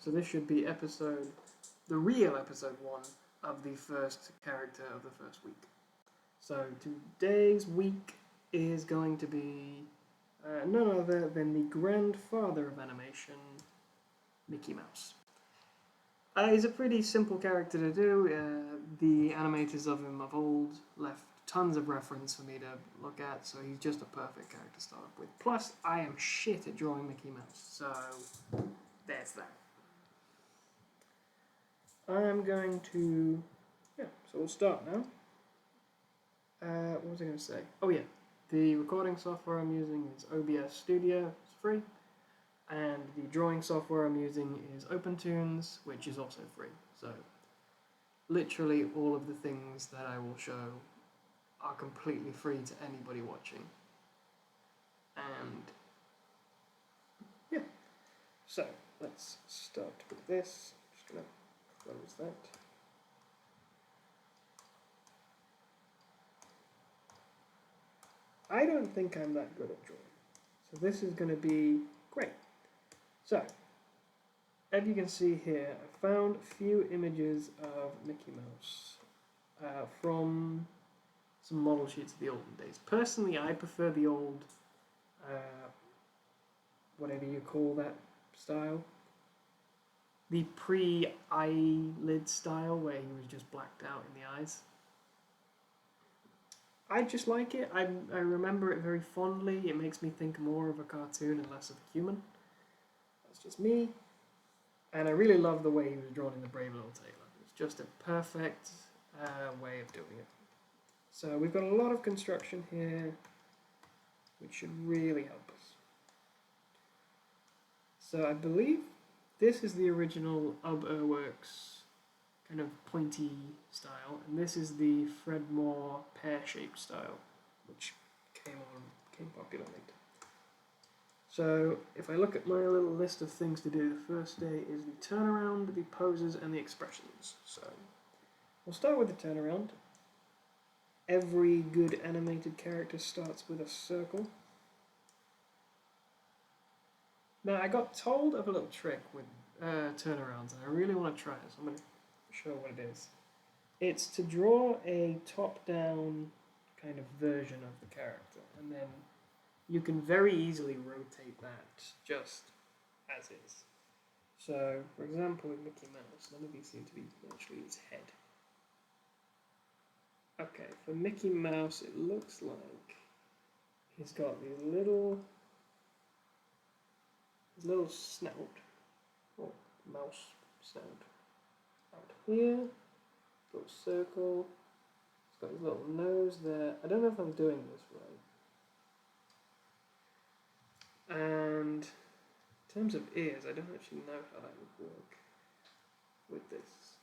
So this should be the real episode 1 of the first character of the first week. So today's week is going to be none other than the grandfather of animation, Mickey Mouse. He's a pretty simple character to do. The animators of him of old left tons of reference for me to look at, so he's just a perfect character to start off with. Plus, I am shit at drawing Mickey Mouse, so there's that. I'm going to... yeah, so we'll start now. What was I going to say? Oh yeah, the recording software I'm using is OBS Studio, it's free. And the drawing software I'm using is OpenToons, which is also free. So literally all of the things that I will show are completely free to anybody watching. And yeah, so let's start with this. I'm just going to close that. I don't think I'm that good at drawing, so this is going to be great. So, as you can see here, I found a few images of Mickey Mouse from some model sheets of the olden days. Personally, I prefer the old, whatever you call that style. The pre-eyelid style, where he was just blacked out in the eyes. I just like it. I remember it very fondly. It makes me think more of a cartoon and less of a human. That's just me. And I really love the way he was drawn in The Brave Little Tailor. It's just a perfect way of doing it. So we've got a lot of construction here, which should really help us. So I believe this is the original Works kind of pointy style, and this is the Fred Moore pear-shaped style, which came popular later. So if I look at my little list of things to do, the first day is the turnaround, the poses, and the expressions. So we'll start with the turnaround. Every good animated character starts with a circle. Now I got told of a little trick with turnarounds, and I really want to try it, so I'm going to show what it is. It's to draw a top-down kind of version of the character, and then you can very easily rotate that just as is. So, for example, with Mickey Mouse, none of these seem to be actually his head. Okay, for Mickey Mouse, it looks like he's got these little snout, or mouse snout, out here, little circle. He's got his little nose there. I don't know if I'm doing this right. And in terms of ears, I don't actually know how that would work with this.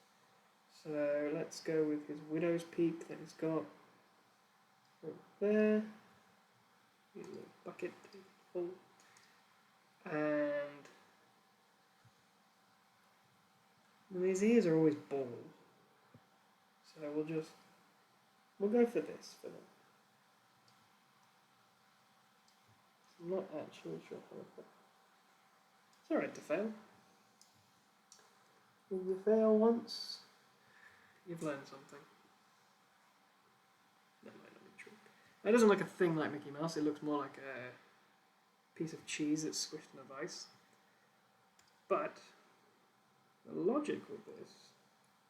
So let's go with his widow's peak that he's got right there. Use a little bucket to pull. And these ears are always bald. So we'll go for this for now. I'm not actually sure how to put it. It's alright to fail. If you fail once, you've learned something. That might not be true. That doesn't look a thing like Mickey Mouse, it looks more like a piece of cheese that's squished in a vice. But the logic with this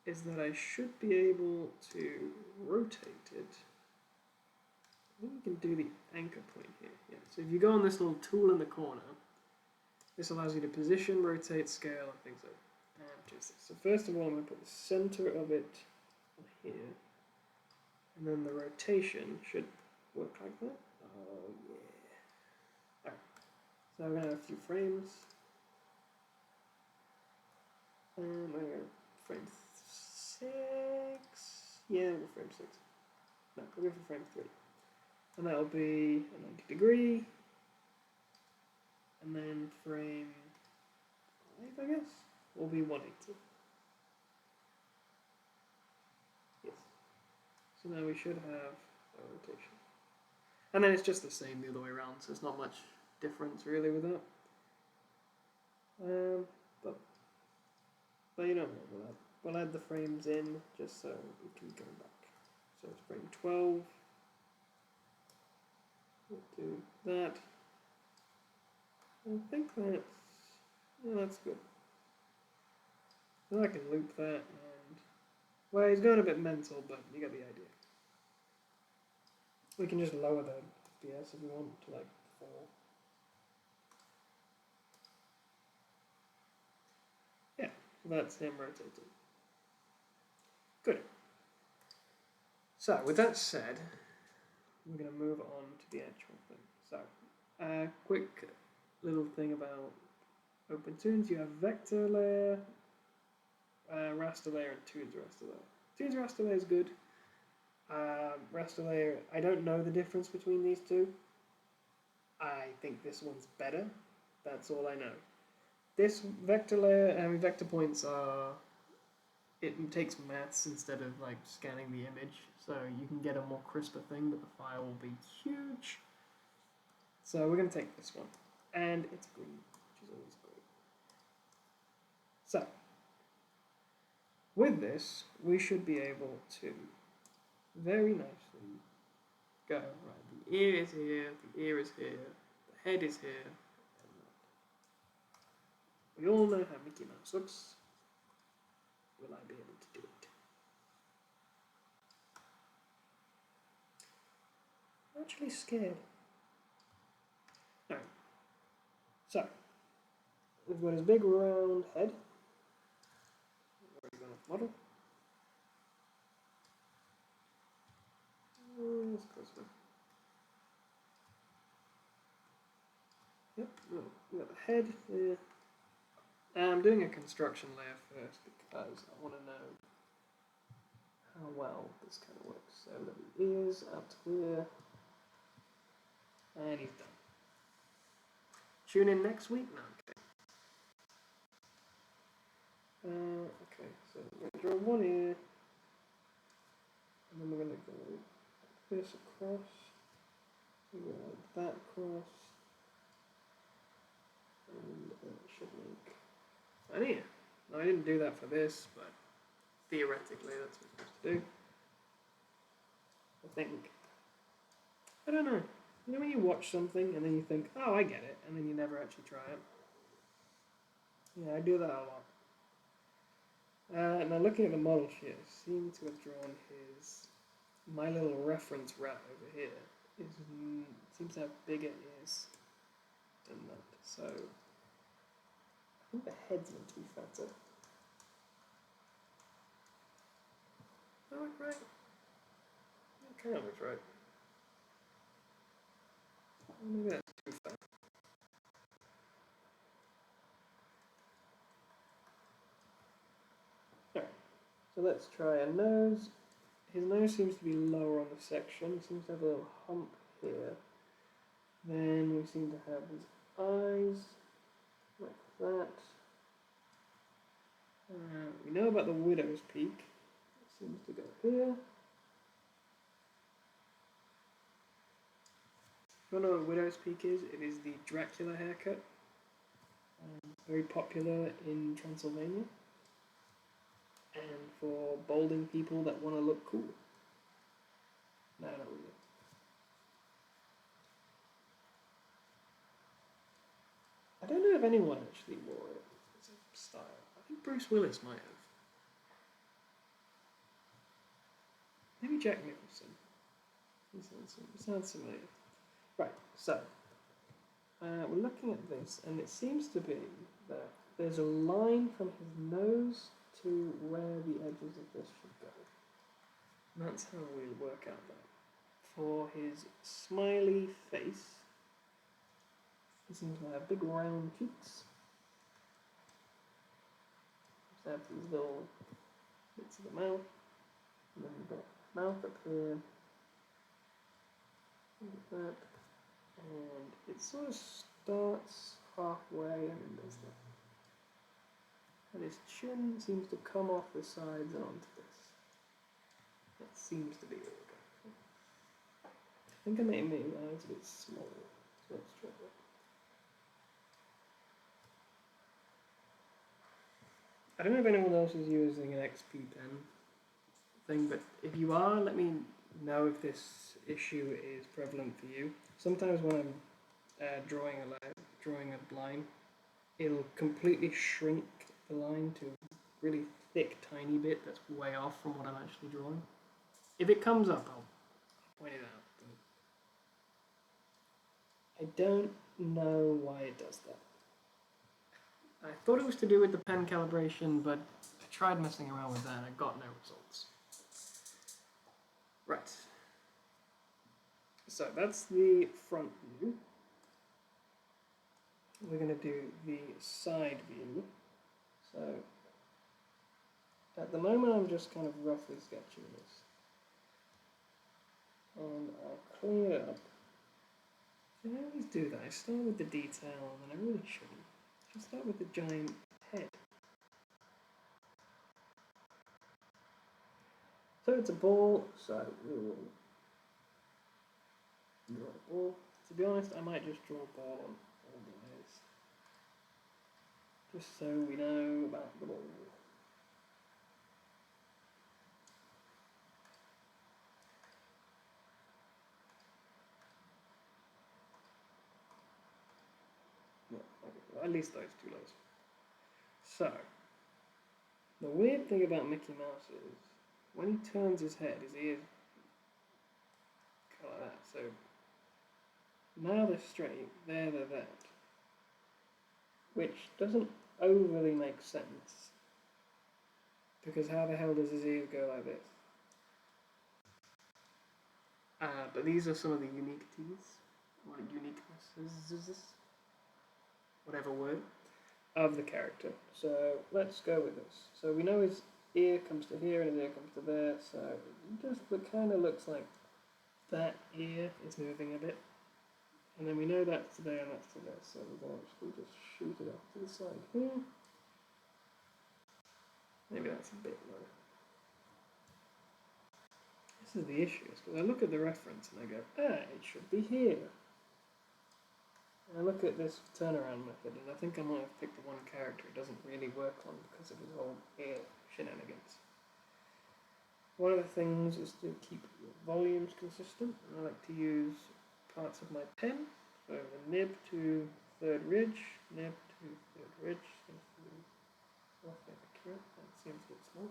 is that I should be able to rotate it. I think we can do the anchor point here. Yeah. So if you go on this little tool in the corner, this allows you to position, rotate, scale, and things like that. So first of all, I'm going to put the center of it on here, and then the rotation should work like that. Oh yeah. Alright. So I'm going to have a few frames. I'm going to frame 6. Yeah, we'll go frame 6. No, we'll go for frame 3. And that'll be a 90 degree. And then frame 5, I guess, will be 180. Yes. So now we should have a rotation. And then it's just the same the other way around, so it's not much difference really with that. But But you know what, we'll add the frames in just so we can go back. So it's frame 12. We'll do that. I think that's good. Then I can loop that and, well, he's going a bit mental, but you get the idea. We can just lower the FPS if we want to like 4. Yeah, so that's him rotating. Good. So with that said, we're going to move on to the actual thing. So, quick little thing about OpenToons. You have vector layer, raster layer, and Toons raster layer. Toons raster layer is good. Raster layer, I don't know the difference between these two. I think this one's better. That's all I know. This vector layer, vector points are, it takes maths instead of like scanning the image, so you can get a more crisper thing, but the file will be huge. So we're going to take this one, and it's green, which is always great. So, with this, we should be able to very nicely go, right, the ear is here, the ear is here, the head is here, and we all know how Mickey Mouse looks. Will I be able to do it? I'm actually scared. No. So, we've got his big round head. Already got a model. Let's close it. Yep, we've got the head there. I'm doing a construction layer first because I want to know how well this kind of works. So we've got the ears out to here, and he's done. Tune in next week? No, okay. Okay, so we're going to draw one ear, and then we're going to go like this across, and go like that across, and it should make an ear. Now I didn't do that for this, but theoretically that's what you're supposed to do. I think. I don't know. You know when you watch something and then you think, oh, I get it, and then you never actually try it? Yeah, I do that a lot. Now looking at the model sheet, I seem to have drawn my little reference rat over here seems to have bigger ears than that. So I think the head's meant to be fatter. Does that look right? It kind of looks right. Maybe that's too fat. Alright, so let's try a nose. His nose seems to be lower on the section. He seems to have a little hump here. Then we seem to have his eyes like that. We know about the widow's peak. It seems to go here. If you want to know what widow's peak is, it is the Dracula haircut. Very popular in Transylvania. And for balding people that want to look cool. No, not really. I don't know if anyone actually wore it as a style. I think Bruce Willis might have. Maybe Jack Nicholson. He sounds familiar. Right, so we're looking at this, and it seems to be that there's a line from his nose to where the edges of this should go. And that's how we'll work out that. For his smiley face, he seems to have big round cheeks. Just have these little bits of the mouth, and then we've got mouth up here, like that, and it sort of starts halfway and then does that. And his chin seems to come off the sides and onto this. That seems to be where we're going for. I think I may make my eyes a bit small, so let's try I don't know if anyone else is using an XP pen thing, but if you are, let me know if this issue is prevalent for you. Sometimes when I'm drawing a line, it'll completely shrink the line to a really thick, tiny bit that's way off from what I'm actually drawing. If it comes up, I'll point it out. But I don't know why it does that. I thought it was to do with the pen calibration, but I tried messing around with that and I got no results. Right. So that's the front view. We're going to do the side view. So at the moment I'm just kind of roughly sketching this. And I'll clean it up. I always do that. I start with the detail and I really shouldn't. I should start with the giant head. So it's a ball, so we will draw a ball. To be honest, I might just draw a ball on all the layers. Just so we know about the ball. Yeah, okay, well, at least those two layers. So, the weird thing about Mickey Mouse is, when he turns his head, his ears go like that. So, now they're straight, there they're that. Which doesn't overly make sense. Because how the hell does his ears go like this? But these are some of the uniqueties, or uniquenesses, whatever word, of the character. So let's go with this. So we know his ear comes to here and his ear comes to there, so it just kind of looks like that ear is moving a bit. And then we know that's to there and that's to there, so we're going to actually just shoot it off to the side here. Maybe that's a bit low. This is the issue, because I look at the reference and I go, it should be here. And I look at this turnaround method and I think I might have picked the one character it doesn't really work on because of his whole ear shenanigans. One of the things is to keep your volumes consistent, and I like to use parts of my pen, so the nib to third ridge, nib to third ridge, seems to be roughly accurate, that seems a bit small.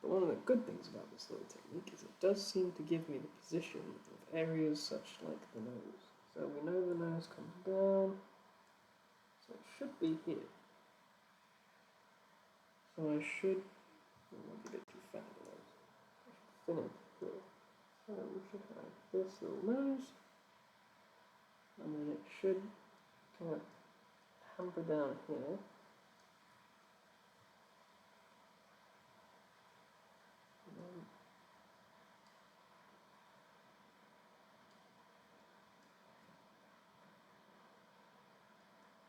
But one of the good things about this little technique is it does seem to give me the position of areas such like the nose. So we know the nose comes down, so it should be here. So I should, it might be a bit too fat otherwise. I should thin it here. So we should have this little nose, and then it should kind of hamper down here.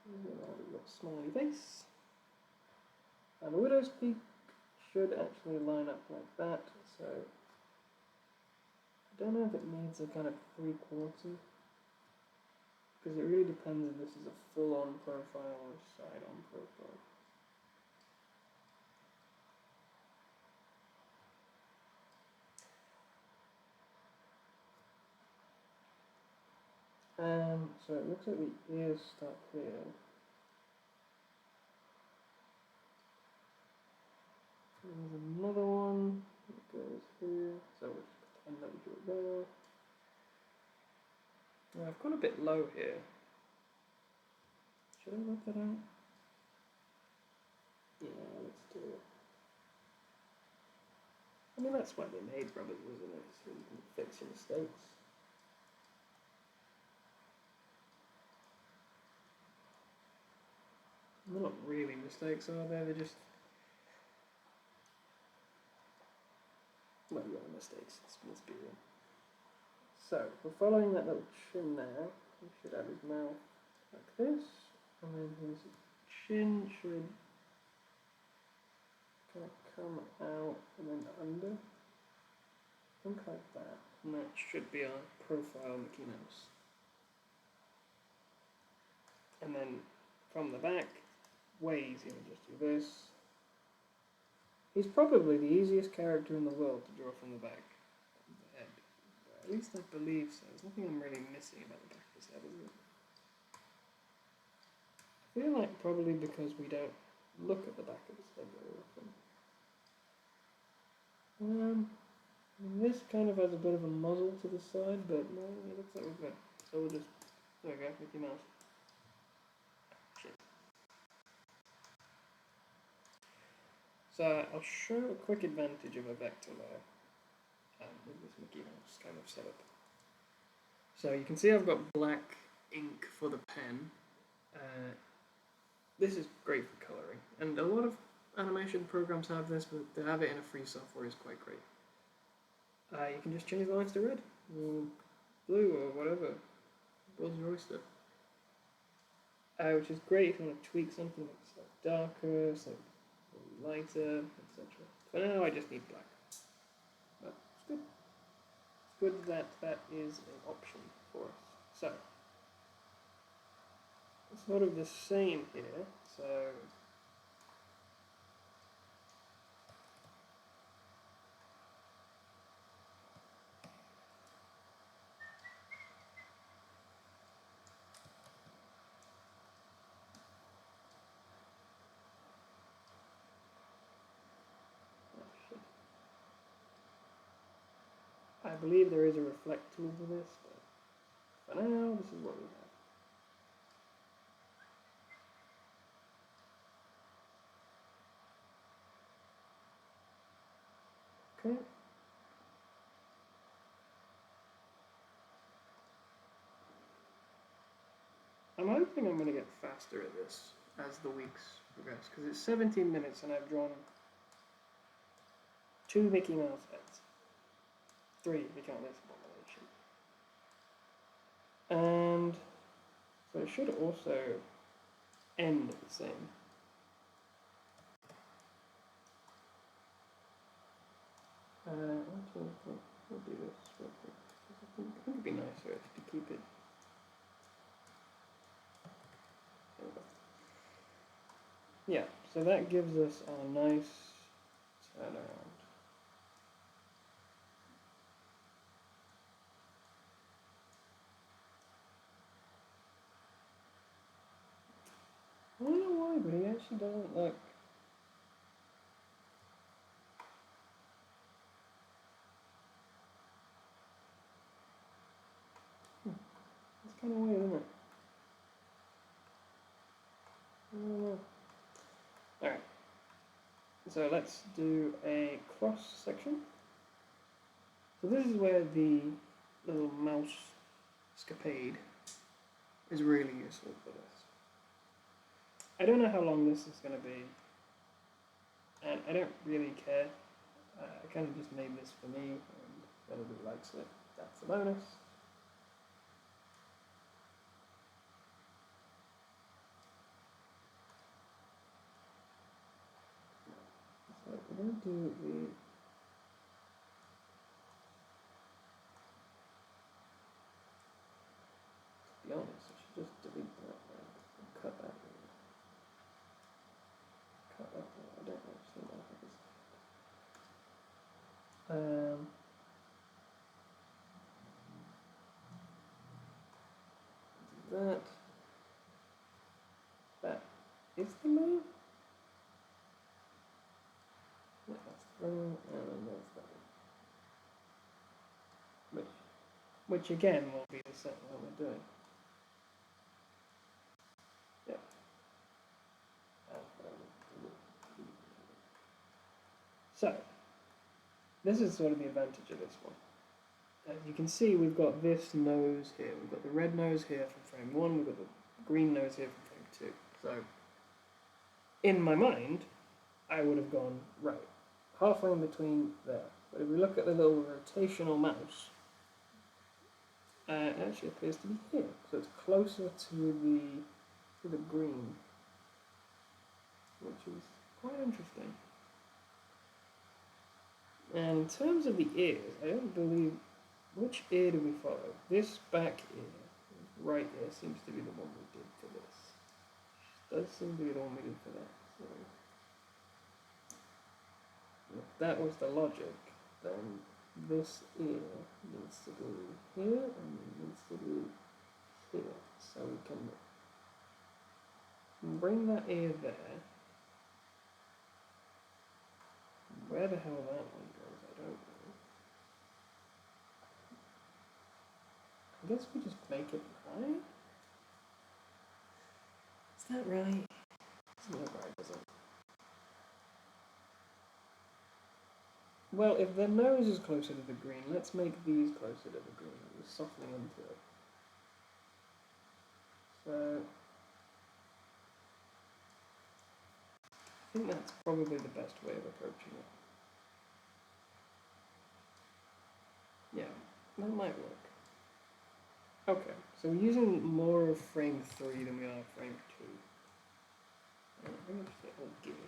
We've got smiley face. And the widow's peak should actually line up like that, so I don't know if it needs a kind of 3/4, because it really depends if this is a full-on profile or a side-on profile. So it looks like the ears start here. There's another one that goes here, so we'll just pretend that we do it there. Now I've gone a bit low here. Should I work that out? Yeah, let's do it. I mean, that's why they made rubbers, wasn't it? So you can fix your mistakes. They're not really mistakes, are they? They're just... well, yeah, mistakes. Let's be real. So, we're following that little chin there. We should have his mouth like this, and then his chin should kind of come out and then under. Think like that. And that should be our profile Mickey Mouse. And then from the back, way easier to just do this. He's probably the easiest character in the world to draw from the back of the head. At least I believe so. There's nothing I'm really missing about the back of his head, is there? I feel like probably because we don't look at the back of his head very often. This kind of has a bit of a muzzle to the side, but no, it looks like we're good. So we'll just, there we go, Mickey Mouse. Shit. So I'll show a quick advantage of a vector layer with this Mickey Mouse kind of setup. So you can see I've got black ink for the pen. This is great for colouring, and a lot of animation programs have this, but to have it in a free software is quite great. You can just change the lines to red, or blue, or whatever. World's your oyster. Which is great if you want to tweak something that's slightly darker, slightly lighter, etc. For now, I just need black. But it's good. It's good that that is an option for us. So, it's sort of the same here. So, I believe there is a reflect tool for this, but for now, this is what we have. Okay. I'm hoping I'm going to get faster at this as the weeks progress, because it's 17 minutes and I've drawn 2 Mickey Mouse heads. 3 if you count this abomination. And so it should also end the same. Actually, we'll do this real quick. I think it'd be nicer to keep it. Yeah, so that gives us a nice turnaround. I don't know why, but he actually doesn't look. It's kind of weird, isn't it? I don't know. Alright, so let's do a cross section. So this is where the little mouse escapade is really useful for this. I don't know how long this is going to be, and I don't really care. I kind of just made this for me, and if anybody likes it, that's a bonus. So we're going to do the to be honest, I should just delete that and cut that. Cut that. I don't actually know how this. That is the move. Yeah, that's the and then there's that one. Which again will be the same that we're doing. Yeah. So, this is sort of the advantage of this one. As you can see, we've got this nose here. We've got the red nose here from frame 1. We've got the green nose here from frame 2. So, in my mind, I would have gone right, halfway in between there. But if we look at the little rotational mouse, it actually appears to be here. So it's closer to the green, which is quite interesting. And in terms of the ears, I don't believe, which ear do we follow? This back ear, right ear, seems to be the one we did for this. does seem to get all needed for that. So if that was the logic, then this ear needs to be here and it needs to be here. So we can bring that ear there. Where the hell that one goes, I don't know. I guess we just make it right? Is that right? It's not right, is it? Well, if the nose is closer to the green, let's make these closer to the green. We're softening into it. So I think that's probably the best way of approaching it. Yeah, that might work. Okay, so we're using more of frame 3 than we are frame 2. Bring up the old gear.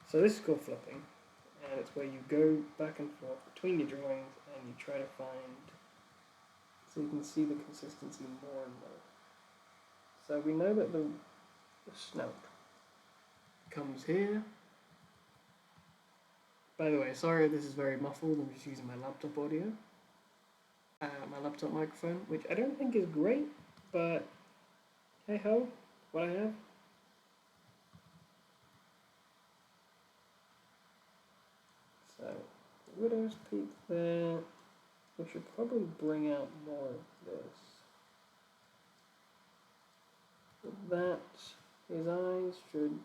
So this is called flipping, and it's where you go back and forth between your drawings and you try to find, so you can see the consistency more and more. So we know that the snout comes here. By the way, sorry if this is very muffled, I'm just using my laptop audio. My laptop microphone, which I don't think is great, but hey ho, what I have. So, the widow's peak there. We should probably bring out more of this. With that, his eyes should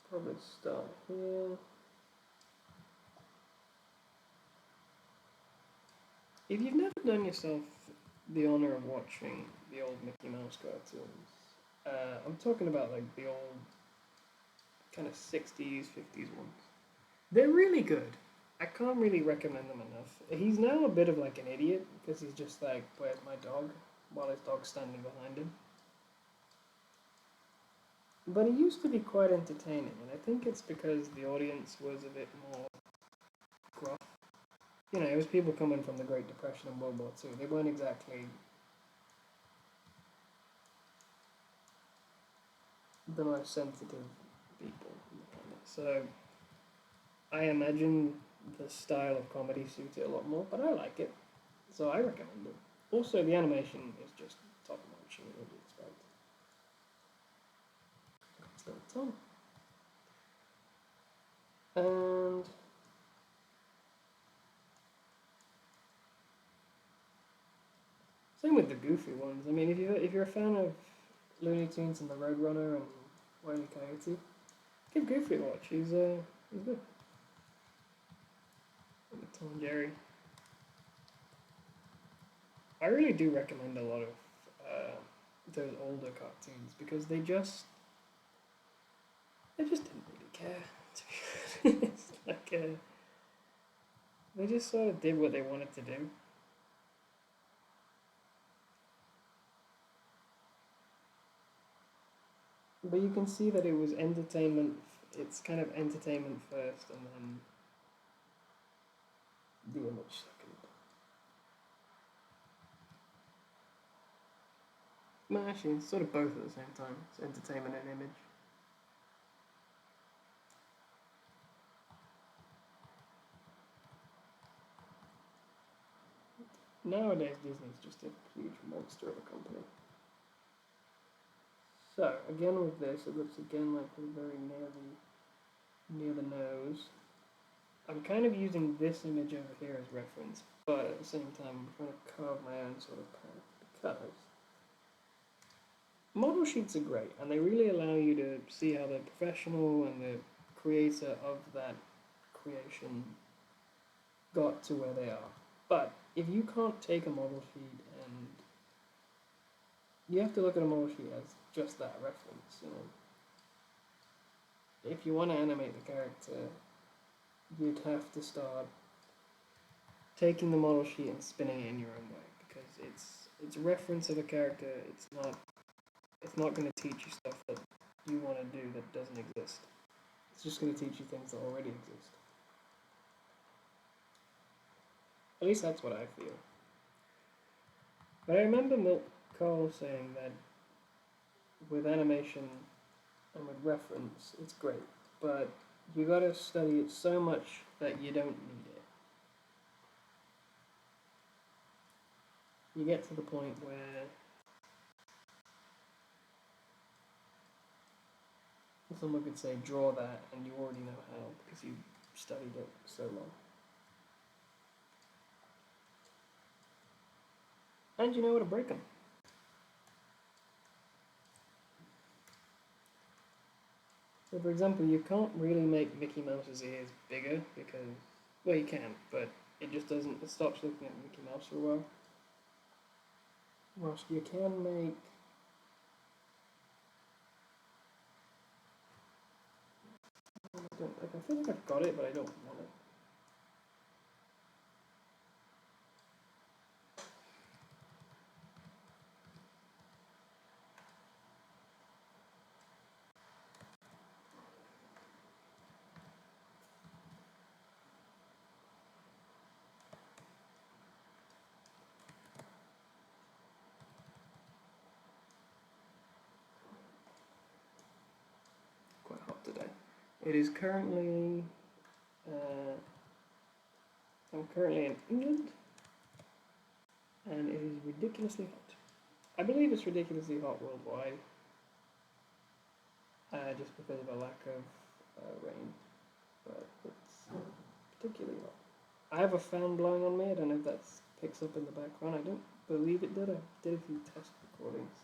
probably start here. If you've never done yourself the honor of watching the old Mickey Mouse cartoons, I'm talking about like the old kind of 60s, 50s ones. They're really good. I can't really recommend them enough. He's now a bit of like an idiot because he's just like, where's my dog? While his dog's standing behind him. But he used to be quite entertaining, and I think it's because the audience was a bit more gruff. You know, it was people coming from the Great Depression and World War II. They weren't exactly the most sensitive people on the planet. So I imagine the style of comedy suits it a lot more, but I like it, so I recommend it. Also, the animation is just top notch, and what you expect. Still a ton. And same with the goofy ones. I mean, if you're a fan of Looney Tunes and the Roadrunner and Wile E. Coyote, give Goofy a watch. He's good. And Tom and Jerry. I really do recommend a lot of those older cartoons because they just didn't really care. To be honest, like they just sort of did what they wanted to do. But you can see that it was entertainment. It's kind of entertainment first, and then the image second. Well, actually, it's sort of both at the same time. It's entertainment and image. Nowadays, Disney's just a huge monster of a company. So, again with this, it looks again like we're very near the nose. I'm kind of using this image over here as reference, but at the same time, I'm trying to carve my own sort of path because model sheets are great, and they really allow you to see how the professional and the creator of that creation got to where they are. But if you can't take a model sheet and you have to look at a model sheet as just that reference, you know. If you want to animate the character, you'd have to start taking the model sheet and spinning it in your own way because it's a reference of a character. It's not going to teach you stuff that you want to do that doesn't exist. It's just going to teach you things that already exist. At least that's what I feel. But I remember Milk Cole saying that with animation and with reference, it's great, but you gotta study it so much that you don't need it. You get to the point where someone could say, draw that, and you already know how because you studied it so long. And you know how to break them. So for example, you can't really make Mickey Mouse's ears bigger because, well, you can, but it just doesn't, it stops looking at Mickey Mouse for a while. Whilst you can make I feel like I've got it, but I don't want it. Quite hot today. It is currently, I'm currently in England, and it is ridiculously hot. I believe it's ridiculously hot worldwide, just because of a lack of rain, but it's particularly hot. I have a fan blowing on me. I don't know if that picks up in the background. I don't believe it did. I did a few test recordings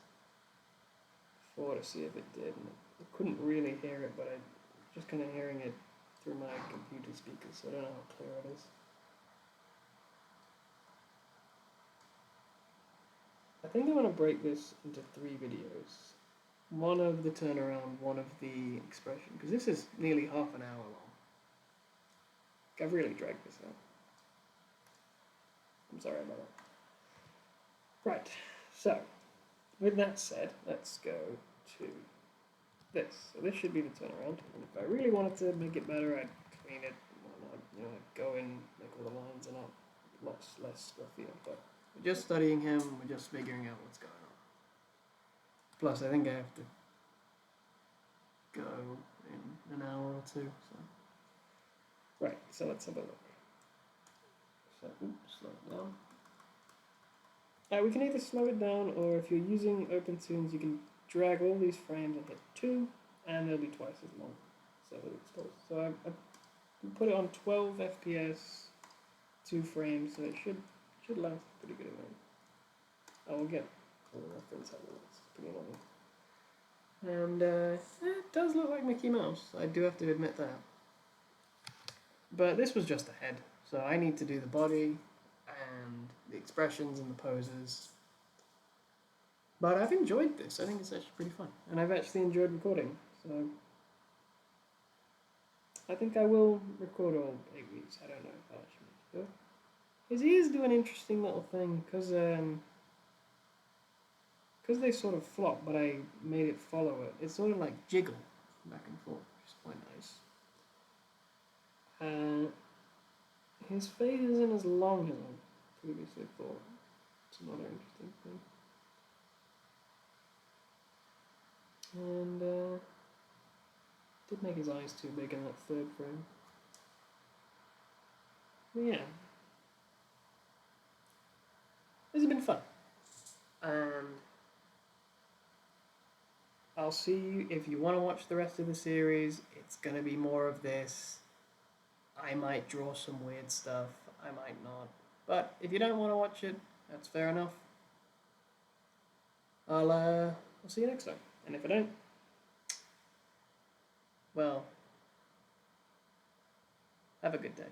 before to see if it did, and I couldn't really hear it, but I just kind of hearing it through my computer speakers, so I don't know how clear it is. I think I want to break this into 3 videos. One of the turnaround, one of the expression, because this is nearly half an hour long. I've really dragged this out. I'm sorry about that. Right, so, with that said, let's go to this. So this should be the turnaround. And if I really wanted to make it better, I'd clean it, I'd go in, make all the lines and lots less scruffy. But we're just studying him, we're just figuring out what's going on. Plus, I think I have to go in an hour or 2. So. Right, so let's have a look. So, oops, slow it down. We can either slow it down, or if you're using OpenTunes, you can drag all these frames and hit 2, and they'll be twice as long. So I put it on 12 FPS, 2 frames, so it should last pretty good amount. I will get all the reference out of it. It's pretty annoying. And it does look like Mickey Mouse. I do have to admit that. But this was just a head, so I need to do the body and the expressions and the poses. But I've enjoyed this. I think it's actually pretty fun. And I've actually enjoyed recording. So I think I will record all 8 weeks. I don't know how much I'm going to do. His ears do an interesting little thing because they sort of flop, but I made it follow it. It's sort of like jiggle back and forth, which is quite nice. His face isn't as long as I previously thought. It's another interesting thing. And did make his eyes too big in that 3rd frame. But yeah. This has been fun. And I'll see you if you want to watch the rest of the series. It's going to be more of this. I might draw some weird stuff. I might not. But if you don't want to watch it, that's fair enough. I'll see you next time. And if I don't, well, have a good day.